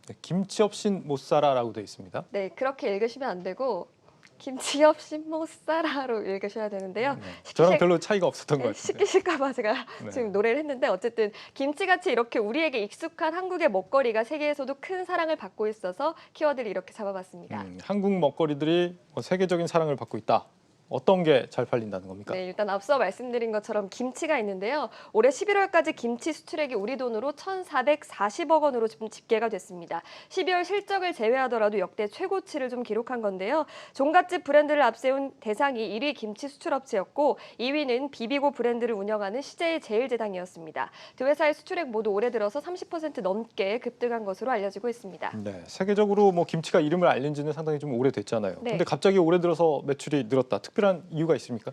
네, 김치 없인 못 살아라고 되어 있습니다. 네, 그렇게 읽으시면 안 되고 김치 없이 못 살아로 읽으셔야 되는데요. 네, 저랑 별로 차이가 없었던 것 같은데. 시키실까 봐 제가 네. 지금 노래를 했는데 어쨌든 김치같이 이렇게 우리에게 익숙한 한국의 먹거리가 세계에서도 큰 사랑을 받고 있어서 키워드를 이렇게 잡아봤습니다. 한국 먹거리들이 세계적인 사랑을 받고 있다. 어떤 게 잘 팔린다는 겁니까? 네, 일단 앞서 말씀드린 것처럼 김치가 있는데요. 올해 11월까지 김치 수출액이 우리 돈으로 1,440억 원으로 지금 집계가 됐습니다. 12월 실적을 제외하더라도 역대 최고치를 좀 기록한 건데요. 종갓집 브랜드를 앞세운 대상이 1위 김치 수출업체였고 2위는 비비고 브랜드를 운영하는 CJ 제일제당이었습니다. 두 회사의 수출액 모두 올해 들어서 30% 넘게 급등한 것으로 알려지고 있습니다. 네, 세계적으로 김치가 이름을 알린 지는 상당히 좀 오래됐잖아요. 네. 근데 갑자기 올해 들어서 매출이 늘었다. 특별한 이유가 있습니까?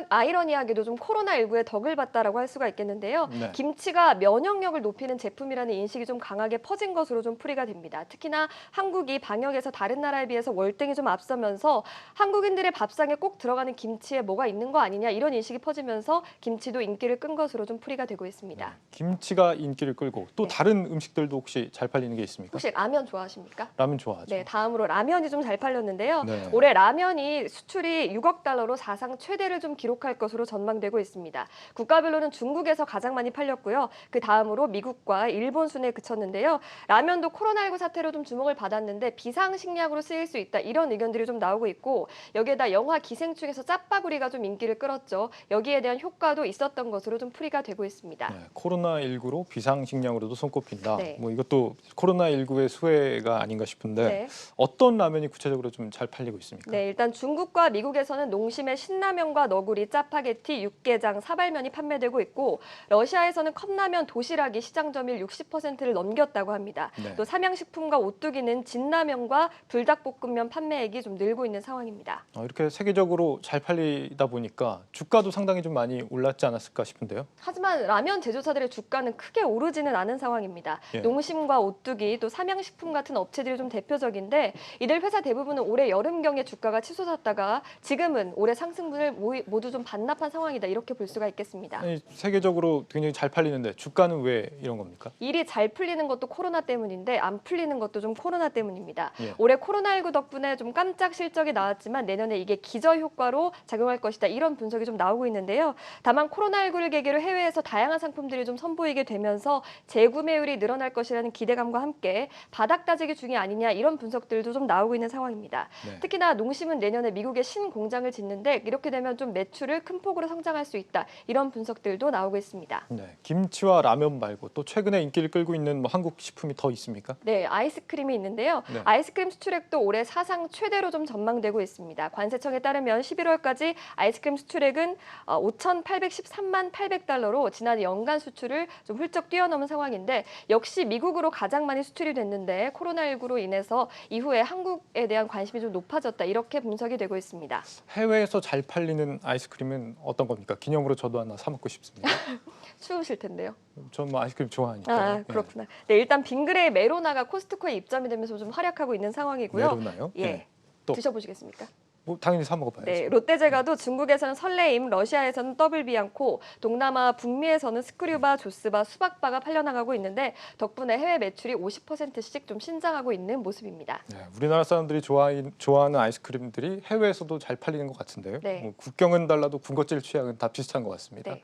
아이러니하게도 좀 코로나19의 덕을 봤다라고 할 수가 있겠는데요. 네. 김치가 면역력을 높이는 제품이라는 인식이 좀 강하게 퍼진 것으로 좀 풀이가 됩니다. 특히나 한국이 방역에서 다른 나라에 비해서 월등히 좀 앞서면서 한국인들의 밥상에 꼭 들어가는 김치에 뭐가 있는 거 아니냐 이런 인식이 퍼지면서 김치도 인기를 끈 것으로 좀 풀이가 되고 있습니다. 김치가 인기를 끌고 또 네. 다른 음식들도 혹시 잘 팔리는 게 있습니까? 혹시 라면 좋아하십니까? 라면 좋아하죠. 네, 다음으로 라면이 좀 잘 팔렸는데요. 네. 올해 라면이 수출이 6억 달러로 사상 최대를 좀 기록할 것으로 전망되고 있습니다. 국가별로는 중국에서 가장 많이 팔렸고요. 그 다음으로 미국과 일본 순에 그쳤는데요. 라면도 코로나19 사태로 좀 주목을 받았는데 비상식량으로 쓰일 수 있다 이런 의견들이 좀 나오고 있고 여기에다 영화 기생충에서 짜파구리가 좀 인기를 끌었죠. 여기에 대한 효과도 있었던 것으로 좀 풀이가 되고 있습니다. 네, 코로나19로 비상식량으로도 손꼽힌다. 네. 이것도 코로나19의 수혜가 아닌가 싶은데 네. 어떤 라면이 구체적으로 좀 잘 팔리고 있습니까? 네, 일단 중국과 미국에서는 농심의 신라면과 너구리, 짜파게티, 육개장, 사발면이 판매되고 있고 러시아에서는 컵라면, 도시락이 시장 점유율 60%를 넘겼다고 합니다. 네. 또 삼양식품과 오뚜기는 진라면과 불닭볶음면 판매액이 좀 늘고 있는 상황입니다. 이렇게 세계적으로 잘 팔리다 보니까 주가도 상당히 좀 많이 올랐지 않았을까 싶은데요. 하지만 라면 제조사들의 주가는 크게 오르지는 않은 상황입니다. 예. 농심과 오뚜기 또 삼양식품 같은 업체들이 좀 대표적인데 이들 회사 대부분은 올해 여름경에 주가가 치솟았다가 지금은 올해 상승분을 모두 좀 반납한 상황이다 이렇게 볼 수가 있겠습니다. 아니, 세계적으로 굉장히 잘 팔리는데 주가는 왜 이런 겁니까? 일이 잘 풀리는 것도 코로나 때문인데 안 풀리는 것도 좀 코로나 때문입니다. 예. 올해 코로나19 덕분에 좀 깜짝 실적이 나왔지만 내년에 이게 기저 효과로 작용할 것이다 이런 분석이 좀 나오고 있는데요. 다만 코로나19를 계기로 해외에서 다양한 상품들이 좀 선보이게 되면서 재구매율이 늘어날 것이라는 기대감과 함께 바닥 다지기 중이 아니냐 이런 분석들도 좀 나오고 있는 상황입니다. 네. 특히나 농심은 내년에 미국에 신공장을 짓는데 이렇게 되면 좀 매출을 큰 폭으로 성장할 수 있다 이런 분석들도 나오고 있습니다. 네, 김치와 라면 말고 또 최근에 인기를 끌고 있는 한국 식품이 더 있습니까? 네, 아이스크림이 있는데요. 네. 아이스크림 수출액도 올해 사상 최대로 좀 전망되고 있습니다. 관세청에 따르면 11월까지 아이스크림 수출액은 5,813만 800달러로 지난 연간 수출을 좀 훌쩍 뛰어넘은 상황인데 역시 미국으로 가장 많이 수출이 됐는데 코로나19로 인해서 이후에 한국에 대한 관심이 좀 높아졌다 이렇게 분석이 되고 있습니다. 해외에서 잘 팔리는 아이스크림은 어떤 겁니까? 기념으로 저도 하나 사 먹고 싶습니다. 추우실 텐데요. 전 아이스크림 좋아하니까. 그렇구나. 네, 일단 빙그레의 메로나가 코스트코에 입점이 되면서 좀 활약하고 있는 상황이고요. 메로나요? 예. 네. 또 드셔보시겠습니까? 당연히 사 먹어봐야죠. 네, 롯데제과도 중국에서는 설레임, 러시아에서는 더블비앙코, 동남아 북미에서는 스크류바, 조스바, 수박바가 팔려나가고 있는데 덕분에 해외 매출이 50%씩 좀 신장하고 있는 모습입니다. 네, 우리나라 사람들이 좋아하는 아이스크림들이 해외에서도 잘 팔리는 것 같은데요. 네. 국경은 달라도 군것질 취향은 다 비슷한 것 같습니다. 네.